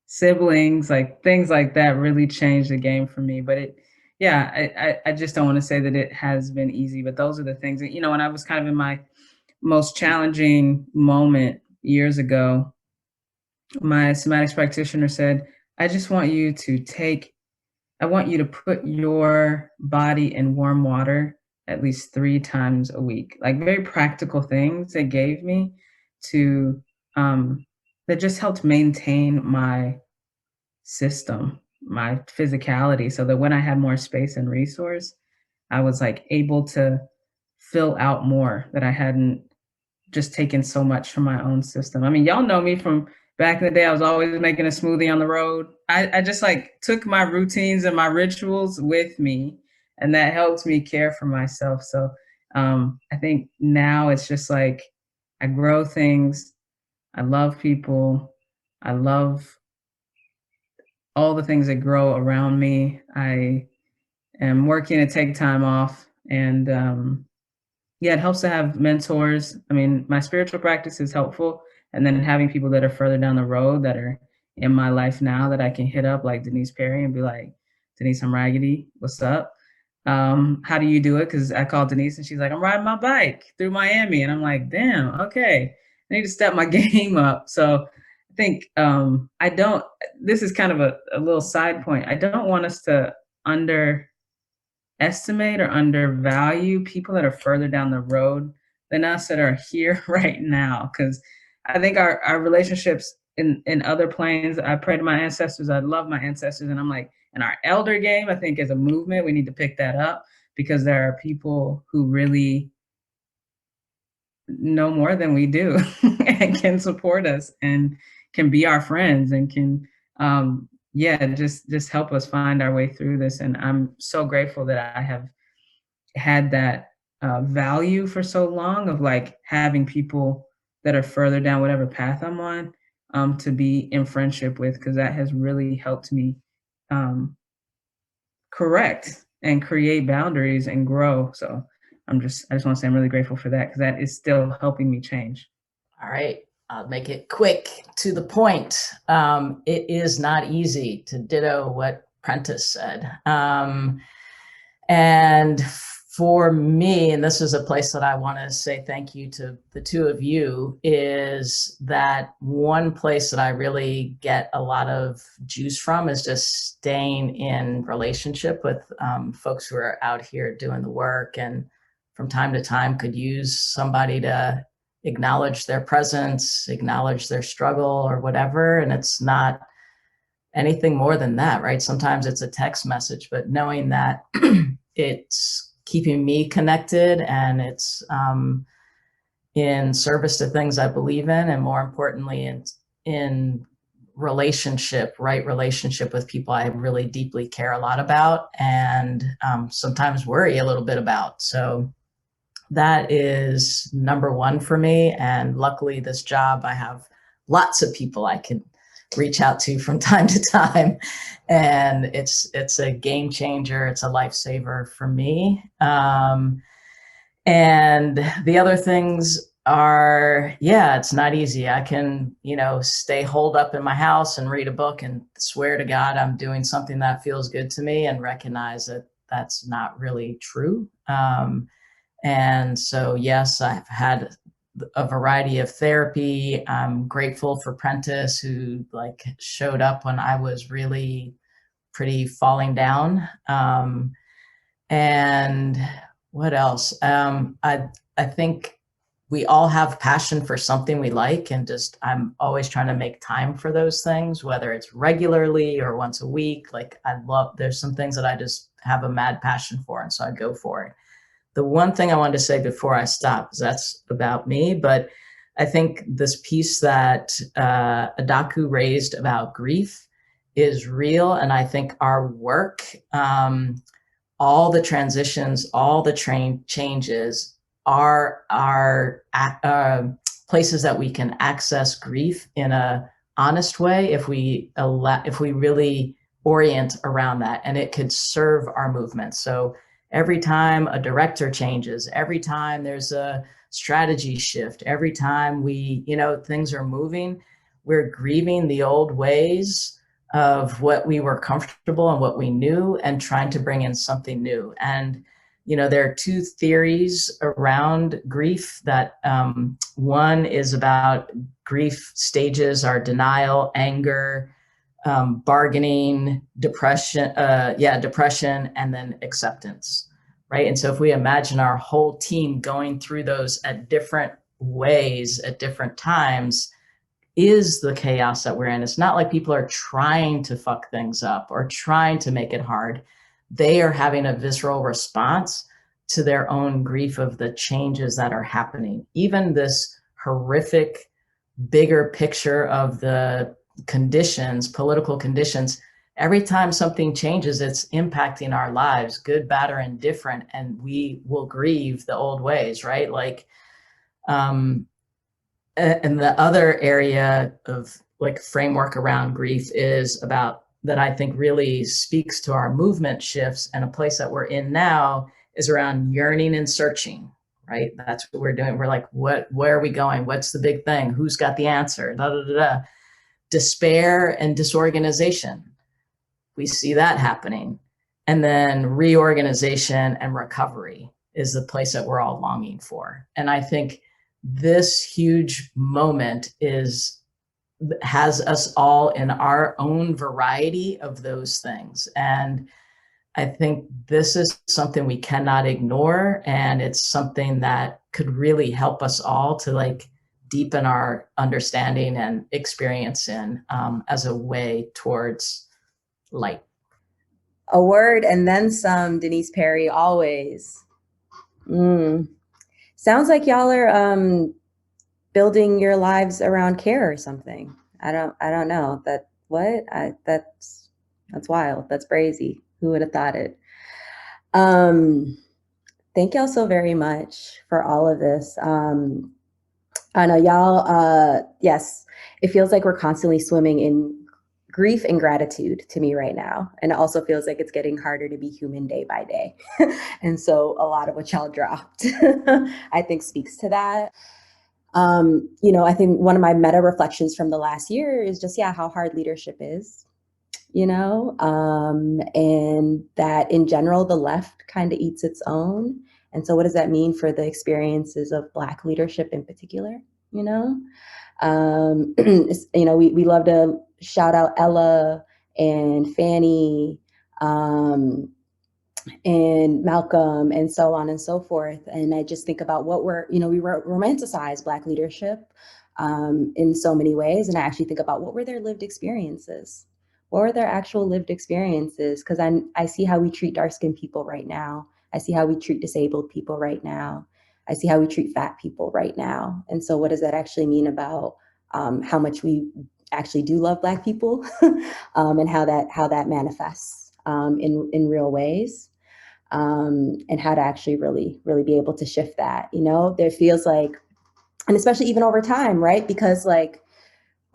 siblings, like things like that really changed the game for me. But I just don't want to say that it has been easy, but those are the things that, when I was kind of in my most challenging moment years ago, my somatics practitioner said, I want you to put your body in warm water at least 3 times a week. Like very practical things they gave me to that just helped maintain my system, my physicality, so that when I had more space and resource, I was like able to fill out more, that I hadn't just taken so much from my own system. I mean, y'all know me from back in the day. I was always making a smoothie on the road. I just like took my routines and my rituals with me, and that helped me care for myself. So I think now it's just like I grow things. I love people. I love all the things that grow around me. I am working to take time off, and yeah, it helps to have mentors. I mean, my spiritual practice is helpful, and then having people that are further down the road that are in my life now that I can hit up, like Denise Perry, and be like, Denise, I'm raggedy. What's up? How do you do it? Because I called Denise and she's like, I'm riding my bike through Miami. And I'm like, damn, okay. I need to step my game up. So I think this is kind of a little side point. I don't want us to underestimate or undervalue people that are further down the road than us that are here right now. Because I think our relationships in other planes, I pray to my ancestors. I love my ancestors. And I'm like, in our elder game, I think as a movement, we need to pick that up, because there are people who really know more than we do and can support us and can be our friends and can, just help us find our way through this. And I'm so grateful that I have had that value for so long, of like having people that are further down whatever path I'm on, to be in friendship with, because that has really helped me correct and create boundaries and grow. So I just want to say I'm really grateful for that, because that is still helping me change. All right. I'll make it quick to the point. It is not easy, to ditto what Prentice said. And for me, and this is a place that I want to say thank you to the two of you, is that one place that I really get a lot of juice from is just staying in relationship with folks who are out here doing the work, and from time to time could use somebody to acknowledge their presence, acknowledge their struggle or whatever. And it's not anything more than that, right? Sometimes it's a text message, but knowing that it's keeping me connected, and it's in service to things I believe in, and more importantly, in relationship, right relationship with people I really deeply care a lot about, and sometimes worry a little bit about. So that is number one for me. And luckily, this job, I have lots of people I can reach out to from time to time, and it's a game changer. It's a lifesaver for me. And the other things are, it's not easy. I can, stay holed up in my house and read a book and swear to God I'm doing something that feels good to me, and recognize that that's not really true. And so, yes, I've had a variety of therapy. I'm grateful for Prentice, who showed up when I was really pretty falling down. And what else? I think we all have passion for something we like, and I'm always trying to make time for those things, whether it's regularly or once a week. There's some things that I just have a mad passion for, and so I go for it. The one thing I wanted to say before I stop, because that's about me, but I think this piece that Adaku raised about grief is real. And I think our work, all the transitions, all the changes are places that we can access grief in a honest way if we really orient around that, and it could serve our movement. So every time a director changes, every time there's a strategy shift, every time things are moving, we're grieving the old ways of what we were comfortable and what we knew, and trying to bring in something new. And there are two theories around grief. That one is about grief stages are denial, anger, bargaining, depression, and then acceptance, right? And so if we imagine our whole team going through those at different ways at different times, is the chaos that we're in. It's not like people are trying to fuck things up or trying to make it hard. They are having a visceral response to their own grief of the changes that are happening. Even this horrific, bigger picture of the conditions, political conditions, every time something changes, it's impacting our lives, good, bad, or indifferent, and we will grieve the old ways, right? And the other area of framework around grief is about that I think really speaks to our movement shifts, and a place that we're in now is around yearning and searching, right? That's what we're doing. We're like, where are we going? What's the big thing? Who's got the answer? Da, da, da, da. Despair and disorganization. We see that happening. And then reorganization and recovery is the place that we're all longing for. And I think this huge moment has us all in our own variety of those things. And I think this is something we cannot ignore. And it's something that could really help us all to deepen our understanding and experience in as a way towards light. A word and then some, Denise Perry, always. Sounds like y'all are building your lives around care or something. I don't know. That's wild. That's crazy. Who would have thought it? Thank y'all so very much for all of this. I know y'all, yes, it feels like we're constantly swimming in grief and gratitude to me right now. And it also feels like it's getting harder to be human day by day. And so a lot of what y'all dropped, I think speaks to that. I think one of my meta reflections from the last year is just, how hard leadership is, and that in general, the left kind of eats its own. And so what does that mean for the experiences of Black leadership in particular? We love to shout out Ella and Fanny and Malcolm and so on and so forth. And I just think about what we romanticize Black leadership in so many ways. And I actually think about what were their lived experiences? What were their actual lived experiences? Because I see how we treat dark-skinned people right now. I see how we treat disabled people right now. I see how we treat fat people right now. And so what does that actually mean about how much we actually do love Black people and how that manifests in real ways, and how to actually really, really be able to shift that. There feels like, and especially even over time, right? Because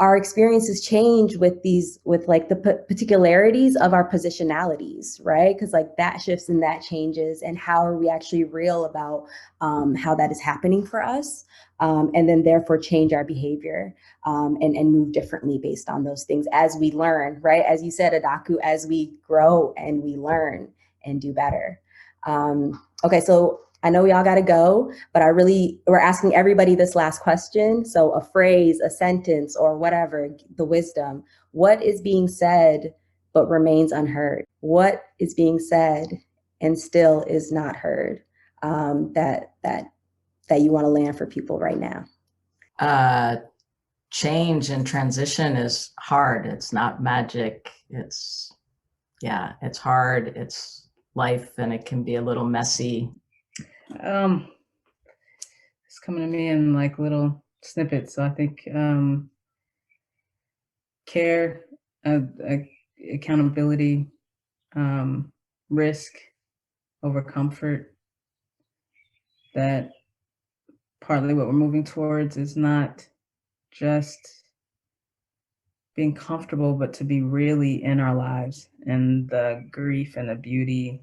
our experiences change with the particularities of our positionalities, right? Because that shifts and that changes, and how are we actually real about how that is happening for us, and then therefore change our behavior and move differently based on those things as we learn, right? As you said, Adaku, as we grow and we learn and do better. Okay, so I know we all got to go, but we're asking everybody this last question. So a phrase, a sentence, or whatever, the wisdom. What is being said but remains unheard? What is being said and still is not heard that you want to land for people right now? Change and transition is hard. It's not magic. It's hard. It's life, and it can be a little messy. It's coming to me in little snippets. So I think care, accountability, risk over comfort, that partly what we're moving towards is not just being comfortable, but to be really in our lives, and the grief and the beauty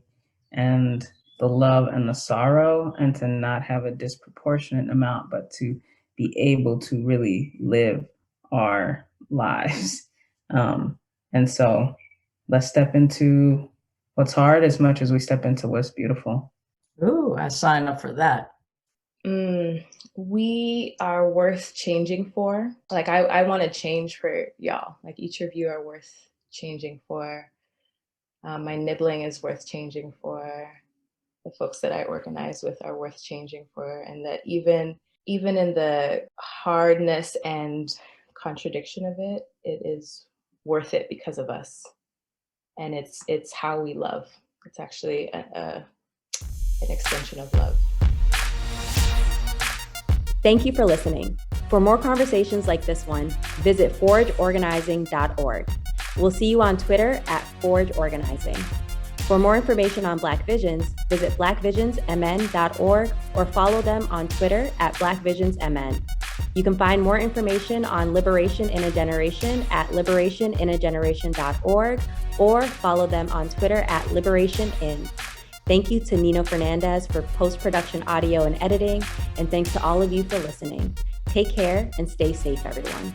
and the love and the sorrow, and to not have a disproportionate amount, but to be able to really live our lives. And so let's step into what's hard as much as we step into what's beautiful. Ooh, I sign up for that. We are worth changing for. Like, I want to change for y'all. Like, each of you are worth changing for. My nibbling is worth changing for. The folks that I organize with are worth changing for. And that even in the hardness and contradiction of it, it is worth it because of us. And it's how we love. It's actually an extension of love. Thank you for listening. For more conversations like this one, visit forageorganizing.org. We'll see you on Twitter at forageorganizing. For more information on Black Visions, visit blackvisionsmn.org or follow them on Twitter at blackvisionsmn. You can find more information on Liberation in a Generation at liberationinageneration.org or follow them on Twitter at liberationin. Thank you to Nino Fernandez for post-production audio and editing, and thanks to all of you for listening. Take care and stay safe, everyone.